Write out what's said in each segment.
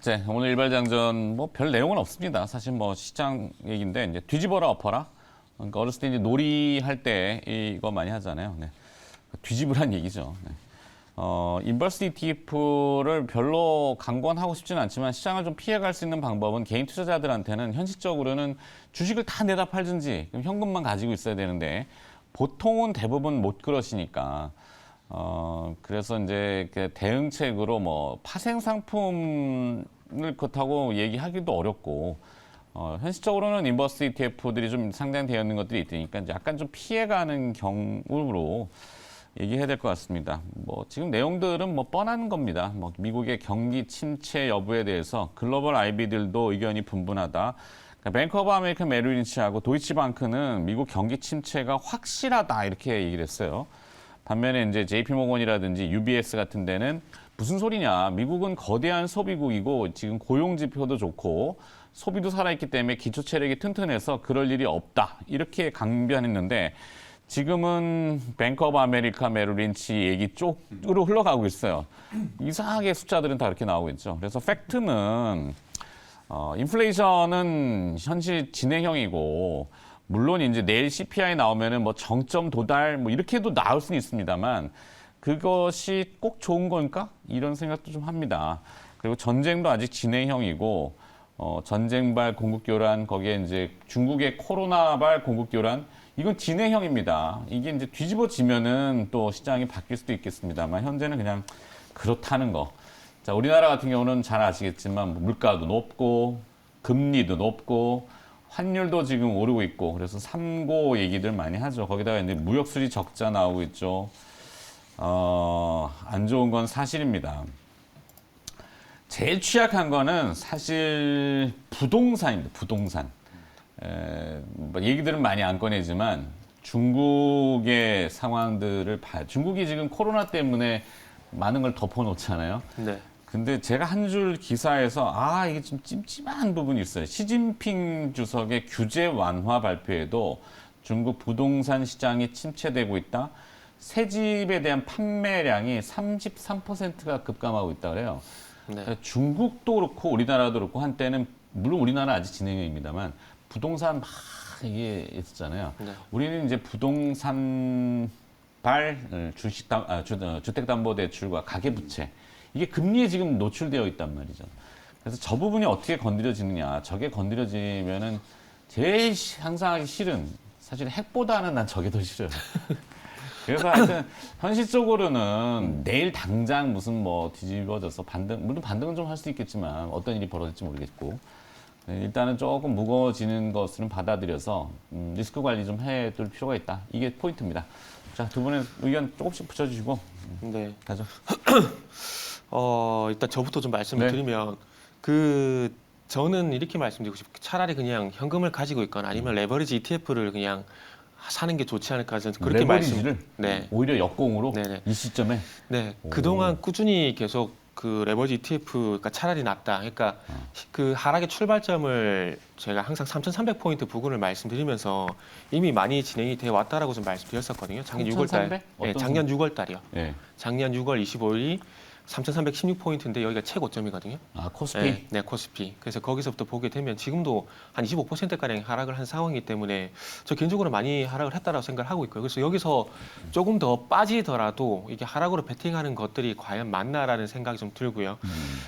네, 오늘 일발장전 뭐 별 내용은 없습니다. 사실 뭐 시장 얘기인데 이제 뒤집어라 엎어라. 그러니까 어렸을 때 이제 놀이할 때 이거 많이 하잖아요. 네. 뒤집으란 얘기죠. 네. 인버스 ETF를 별로 강권하고 싶지는 않지만 시장을 좀 피해갈 수 있는 방법은 개인 투자자들한테는 현실적으로는 주식을 다 내다 팔든지 그럼 현금만 가지고 있어야 되는데 보통은 대부분 못 그러시니까 그래서 이제 그 대응책으로 뭐 파생 상품을 그렇다고 얘기하기도 어렵고 현실적으로는 인버스 ETF들이 좀 상장되어 있는 것들이 있으니까 이제 약간 좀 피해가는 경우로 얘기해야 될 것 같습니다. 뭐 지금 내용들은 뭐 뻔한 겁니다. 뭐 미국의 경기 침체 여부에 대해서 글로벌 IB들도 의견이 분분하다. 그러니까 뱅크 오브 아메리칸 메릴 린치하고 도이치방크는 미국 경기 침체가 확실하다 이렇게 얘기를 했어요. 반면에 이제 JP모건이라든지 UBS 같은 데는 무슨 소리냐. 미국은 거대한 소비국이고 지금 고용 지표도 좋고 소비도 살아있기 때문에 기초 체력이 튼튼해서 그럴 일이 없다. 이렇게 강변했는데 지금은 뱅크 오브 아메리카 메릴 린치 얘기 쪽으로 흘러가고 있어요. 이상하게 숫자들은 다 이렇게 나오고 있죠. 그래서 팩트는 인플레이션은 현실 진행형이고 물론 이제 내일 CPI 나오면은 뭐 정점 도달 뭐 이렇게도 나올 수는 있습니다만 그것이 꼭 좋은 걸까? 이런 생각도 좀 합니다. 그리고 전쟁도 아직 진행형이고 전쟁발 공급 교란 거기에 이제 중국의 코로나발 공급 교란 이건 진행형입니다. 이게 이제 뒤집어지면은 또 시장이 바뀔 수도 있겠습니다만 현재는 그냥 그렇다는 거. 자, 우리나라 같은 경우는 잘 아시겠지만 물가도 높고 금리도 높고 환율도 지금 오르고 있고 그래서 삼고 얘기들 많이 하죠. 거기다가 이제 무역 수지 적자 나오고 있죠. 안 좋은 건 사실입니다. 제일 취약한 거는 사실 부동산입니다. 부동산. 뭐 얘기들은 많이 안 꺼내지만 중국의 상황들을 봐요. 중국이 지금 코로나 때문에 많은 걸 덮어놓잖아요. 네. 근데 제가 한 줄 기사에서 이게 좀 찜찜한 부분이 있어요. 시진핑 주석의 규제 완화 발표에도 중국 부동산 시장이 침체되고 있다. 새 집에 대한 판매량이 33%가 급감하고 있다 그래요. 네. 그러니까 중국도 그렇고 우리나라도 그렇고 한때는 물론 우리나라 아직 진행형입니다만 부동산 막 이게 있었잖아요. 네. 우리는 이제 부동산 주택담보대출과 가계부채 이게 금리에 지금 노출되어 있단 말이죠. 그래서 저 부분이 어떻게 건드려지느냐. 저게 건드려지면은 제일 상상하기 싫은 사실 핵보다는 난 저게 더 싫어요. 그래서 하여튼 현실적으로는 내일 당장 무슨 뭐 뒤집어져서 물론 반등은 좀 할 수 있겠지만 어떤 일이 벌어질지 모르겠고 일단은 조금 무거워지는 것을 받아들여서 리스크 관리 좀 해둘 필요가 있다. 이게 포인트입니다. 자, 두 분의 의견 조금씩 붙여주시고 네. 가죠. 일단 저부터 좀 말씀을 네. 드리면 저는 이렇게 말씀드리고 싶어요. 차라리 그냥 현금을 가지고 있거나 아니면 레버리지 ETF를 그냥 사는 게 좋지 않을까 저는 그렇게 레버리지를 네. 오히려 역공으로 네네. 이 시점에 네. 오. 그동안 꾸준히 계속 그 레버리지 ETF가 차라리 낫다. 그러니까 그 하락의 출발점을 제가 항상 3,300포인트 부근을 말씀드리면서 이미 많이 진행이 돼 왔다라고 좀 말씀드렸었거든요. 작년 6월 달. 3,300? 네, 작년 6월 달이요. 네. 작년 6월 25일이 3,316포인트인데 여기가 최고점이거든요. 코스피. 네, 코스피. 그래서 거기서부터 보게 되면 지금도 한 25%가량 하락을 한 상황이기 때문에 저 개인적으로 많이 하락을 했다라고 생각을 하고 있고요. 그래서 여기서 조금 더 빠지더라도 이게 하락으로 베팅하는 것들이 과연 맞나라는 생각이 좀 들고요.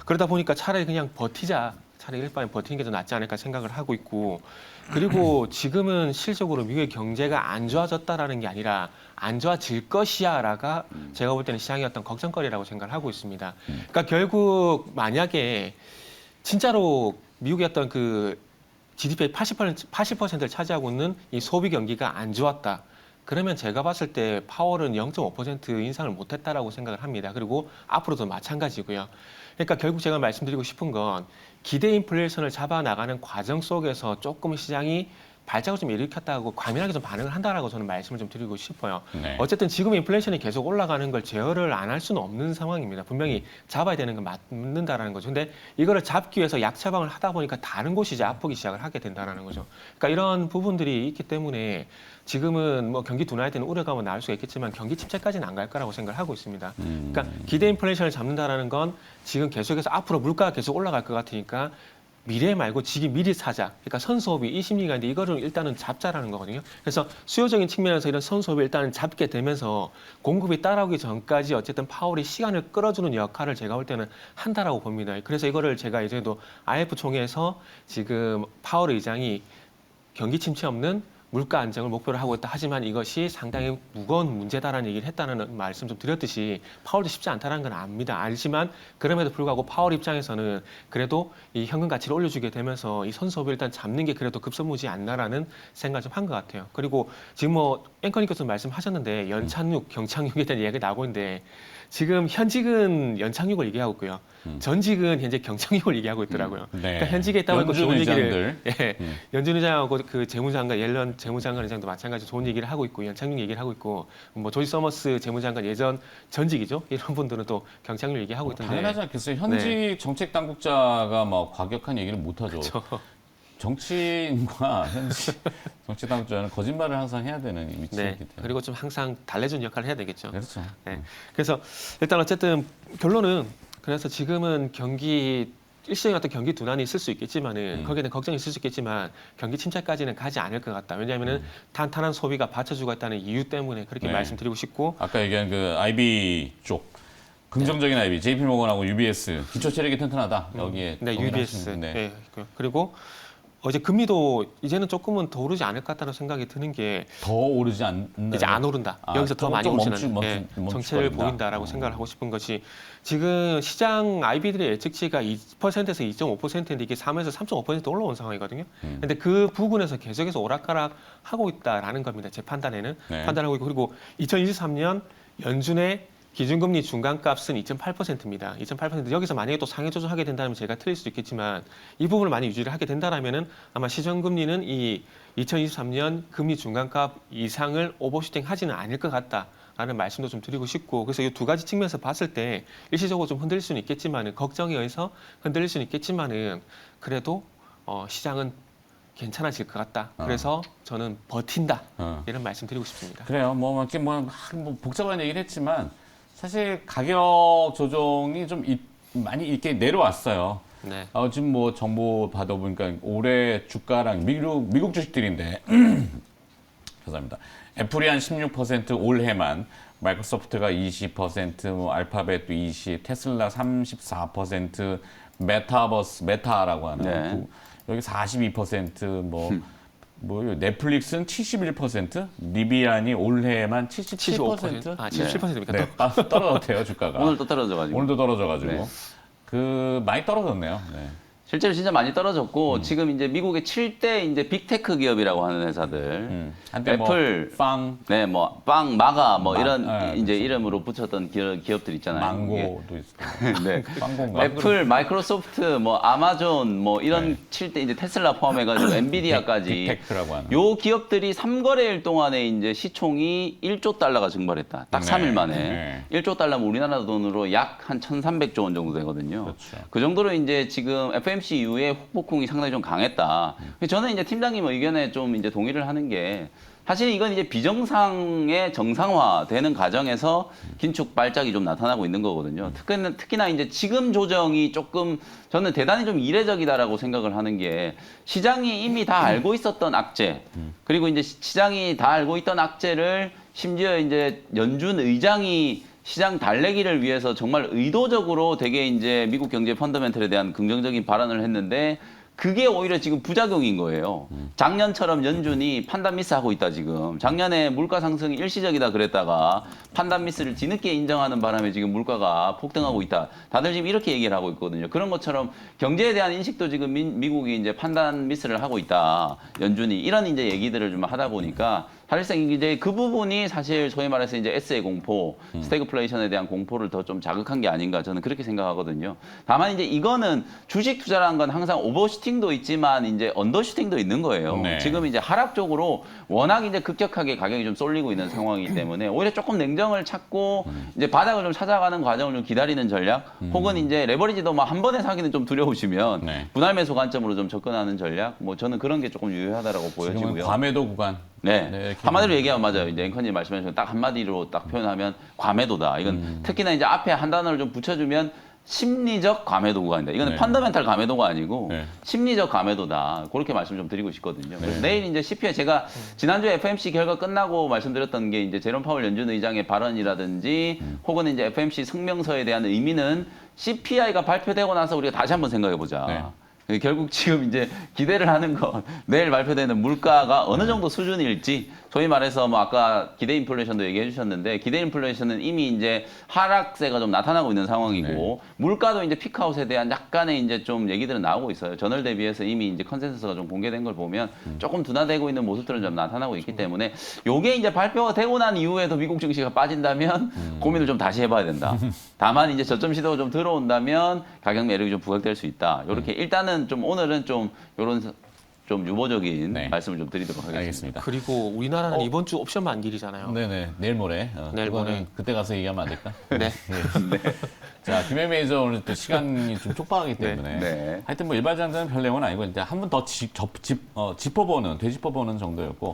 그러다 보니까 차라리 그냥 버티자. 차라리 일반에 버티는 게 더 낫지 않을까 생각을 하고 있고 그리고 지금은 실적으로 미국의 경제가 안 좋아졌다라는 게 아니라 안 좋아질 것이야라가 제가 볼 때는 시장의 어떤 걱정거리라고 생각을 하고 있습니다. 그러니까 결국 만약에 진짜로 미국의 어떤 그 GDP의 80%를 차지하고 있는 이 소비 경기가 안 좋았다. 그러면 제가 봤을 때 파월은 0.5% 인상을 못했다라고 생각을 합니다. 그리고 앞으로도 마찬가지고요. 그러니까 결국 제가 말씀드리고 싶은 건 기대 인플레이션을 잡아 나가는 과정 속에서 조금 시장이 발작을 좀 일으켰다고 과민하게 좀 반응을 한다라고 저는 말씀을 좀 드리고 싶어요. 네. 어쨌든 지금 인플레이션이 계속 올라가는 걸 제어를 안 할 수는 없는 상황입니다. 분명히 잡아야 되는 건 맞는다라는 거죠. 근데 이거를 잡기 위해서 약 처방을 하다 보니까 다른 곳이 이제 아프기 시작을 하게 된다라는 거죠. 그러니까 이런 부분들이 있기 때문에 지금은 뭐 경기 둔화할 때는 우려감은 나올 수가 있겠지만 경기 침체까지는 안 갈 거라고 생각을 하고 있습니다. 그러니까 기대 인플레이션을 잡는다라는 건 지금 계속해서 앞으로 물가가 계속 올라갈 것 같으니까 미래 말고 지금 미리 사자. 그러니까 선수호흡이 이 심리가 있는데 이거를 일단은 잡자라는 거거든요. 그래서 수요적인 측면에서 이런 선수호흡을 일단은 잡게 되면서 공급이 따라오기 전까지 어쨌든 파월이 시간을 끌어주는 역할을 제가 볼 때는 한다라고 봅니다. 그래서 이거를 제가 이제도 IF 총회에서 지금 파월 의장이 경기 침체 없는 물가 안정을 목표로 하고 있다. 하지만 이것이 상당히 무거운 문제다라는 얘기를 했다는 말씀 좀 드렸듯이 파월도 쉽지 않다는 건 압니다. 알지만 그럼에도 불구하고 파월 입장에서는 그래도 이 현금 가치를 올려주게 되면서 이 선수업을 일단 잡는 게 그래도 급선무지 않나라는 생각을 좀 한 것 같아요. 그리고 지금 뭐 앵커님께서 말씀하셨는데 연착륙, 경착륙에 대한 이야기가 나오고 있는데 지금 현직은 연착륙을 얘기하고 있고요. 전직은 현재 경착륙을 얘기하고 있더라고요. 네. 그러니까 현직에 있다 보니까 좋은 얘기를 의장들. 연준 의장하고 그 재무장관 옐런 재무장관 의장도 마찬가지 좋은 얘기를 하고 있고 연착륙 얘기를 하고 있고 뭐 조지 서머스 재무장관 예전 전직이죠. 이런 분들은 또 경착륙 얘기하고 있던데. 당연하지 않겠어요. 현직 정책 당국자가 뭐 과격한 얘기를 못 하죠. 그렇죠. 정치인과 현직 정치 당국자는 거짓말을 항상 해야 되는 위치이기 네. 때문에. 그리고 좀 항상 달래주는 역할을 해야 되겠죠. 그렇죠. 네. 그래서 일단 어쨌든 결론은 그래서 지금은 경기 일시적인 어떤 경기 둔환이 있을 수 있겠지만은 거기에 대한 걱정이 있을 수 있겠지만 경기 침체까지는 가지 않을 것 같다. 왜냐하면은 탄탄한 소비가 받쳐주고 있다는 이유 때문에 그렇게 네. 말씀드리고 싶고 아까 얘기한 그 IB 쪽 긍정적인 IB, JP모건하고 UBS 기초 체력이 튼튼하다. 여기에 네, 동의를 UBS. 하시는 분들. 네. 그리고 이제 금리도 이제는 조금은 더 오르지 않을 것 같다는 생각이 드는 게 더 오르지 않는다. 이제 안 오른다. 아, 여기서 더 좀 많이 오르는 멈추 정체를 버린다. 보인다라고 생각을 하고 싶은 것이 지금 시장 IB들의 예측치가 2%에서 2.5%인데 이게 3에서 3.5% 올라온 상황이거든요. 근데 그 부분에서 계속해서 오락가락 하고 있다라는 겁니다. 제 판단에는 네. 판단하고 있고 그리고 2023년 연준의 기준금리 중간값은 2.8%입니다. 2.8% 여기서 만약에 또 상해 조정하게 된다면 제가 틀릴 수도 있겠지만 이 부분을 많이 유지를 하게 된다라면은 아마 시정금리는 이 2023년 금리 중간값 이상을 오버슈팅 하지는 않을 것 같다라는 말씀도 좀 드리고 싶고 그래서 이 두 가지 측면에서 봤을 때 일시적으로 좀 흔들릴 수는 있겠지만은 걱정에 의해서 흔들릴 수는 있겠지만은 그래도 시장은 괜찮아질 것 같다. 그래서 저는 버틴다. 이런 말씀 드리고 싶습니다. 그래요. 뭐 이렇게 뭐 복잡한 얘기를 했지만 사실 가격 조정이 좀 많이 이렇게 내려왔어요. 네. 지금 뭐 정보 받아보니까 올해 주가랑 미국 주식들인데 죄송합니다. 애플이 한 16% 올해만, 마이크로소프트가 20%, 뭐 알파벳도 20%, 테슬라 34%, 메타라고 하는 네. 여기 42%, 넷플릭스는 71%, 리비안이 올해만 77%. 77%입니까? 네, 떨어졌대요 주가가. 오늘 또 떨어져가지고. 오늘도 떨어져가지고 네. 많이 떨어졌네요. 네. 실제로 진짜 많이 떨어졌고 지금 이제 미국의 7대 이제 빅테크 기업이라고 하는 회사들, 한때 애플, 빵, 네, 뭐 빵, 마가, 뭐 이런 네, 이제 그렇죠. 이름으로 붙였던 기업들 있잖아요. 망고도 있을 거고. 네. 빵고인가? 애플, 마이크로소프트, 뭐 아마존, 뭐 이런 네. 7대 이제 테슬라 포함해가지고 엔비디아까지 빅테크라고 하는. 요 기업들이 3거래일 동안에 이제 시총이 1조 달러가 증발했다. 딱 네. 3일 만에. 네. 1조 달러면 우리나라 돈으로 약 한 1,300조 원 정도 되거든요. 그렇죠. 그 정도로 이제 지금 FMC 이후에 후폭풍이 상당히 좀 강했다. 저는 이제 팀장님 의견에 좀 이제 동의를 하는 게 사실 이건 이제 비정상의 정상화되는 과정에서 긴축 발작이 좀 나타나고 있는 거거든요. 특히나 이제 지금 조정이 조금 저는 대단히 좀 이례적이다라고 생각을 하는 게 시장이 이미 다 알고 있었던 악재 그리고 이제 시장이 다 알고 있던 악재를 심지어 이제 연준 의장이 시장 달래기를 위해서 정말 의도적으로 되게 이제 미국 경제 펀더멘털에 대한 긍정적인 발언을 했는데 그게 오히려 지금 부작용인 거예요. 작년처럼 연준이 판단 미스하고 있다 지금. 작년에 물가 상승이 일시적이다 그랬다가 판단 미스를 뒤늦게 인정하는 바람에 지금 물가가 폭등하고 있다. 다들 지금 이렇게 얘기를 하고 있거든요. 그런 것처럼 경제에 대한 인식도 지금 미국이 이제 판단 미스를 하고 있다. 연준이 이런 이제 얘기들을 좀 하다 보니까 사실상 이제 그 부분이 사실 소위 말해서 이제 S의 공포, 스태그플레이션에 대한 공포를 더 좀 자극한 게 아닌가 저는 그렇게 생각하거든요. 다만 이제 이거는 주식 투자라는 건 항상 오버슈팅도 있지만 이제 언더슈팅도 있는 거예요. 네. 지금 이제 하락 쪽으로 워낙 이제 급격하게 가격이 좀 쏠리고 있는 상황이기 때문에 오히려 조금 냉정을 찾고 이제 바닥을 좀 찾아가는 과정을 좀 기다리는 전략, 혹은 이제 레버리지도 뭐 한 번에 사기는 좀 두려우시면 네. 분할 매수 관점으로 좀 접근하는 전략, 뭐 저는 그런 게 조금 유효하다라고 지금은 보여지고요. 과매도 구간. 네. 이렇게 한마디로 얘기하면 맞아요. 이제 앵커님 말씀하신 딱 한마디로 딱 표현하면 과매도다. 이건 특히나 이제 앞에 한 단어를 좀 붙여주면 심리적 과매도 구간이다. 이거는 네. 펀더멘탈 과매도가 아니고 네. 심리적 과매도다. 그렇게 말씀 좀 드리고 싶거든요. 그래서 네. 내일 이제 CPI 제가 지난주에 FMC 결과 끝나고 말씀드렸던 게 이제 제롬 파월 연준 의장의 발언이라든지 혹은 이제 FMC 성명서에 대한 의미는 CPI가 발표되고 나서 우리가 다시 한번 생각해 보자. 네. 결국 지금 이제 기대를 하는 건 내일 발표되는 물가가 어느 정도 수준일지, 소위 말해서 뭐 아까 기대 인플레이션도 얘기해 주셨는데, 기대 인플레이션은 이미 이제 하락세가 좀 나타나고 있는 상황이고, 네. 물가도 이제 피크아웃에 대한 약간의 이제 좀 얘기들은 나오고 있어요. 전월 대비해서 이미 이제 컨센서스가 좀 공개된 걸 보면 조금 둔화되고 있는 모습들은 좀 나타나고 있기 때문에, 요게 이제 발표가 되고 난 이후에도 미국 증시가 빠진다면 고민을 좀 다시 해봐야 된다. 다만 이제 저점 시도가 좀 들어온다면 가격 매력이 좀 부각될 수 있다. 요렇게 일단은 좀 오늘은 좀 요런 좀 유보적인 네. 말씀을 좀 드리도록 하겠습니다. 알겠습니다. 그리고 우리나라는 이번 주 옵션 만기이잖아요. 네네. 내일 모레. 내일 그거는 모레. 그때 가서 얘기하면 안 될까? 네. 자, 김혜 매니저 오늘 또 시간이 좀 촉박하기 때문에. 네. 하여튼 뭐 일반장들은 별 내용은 아니고 이제 한 번 더 되짚어보는 정도였고.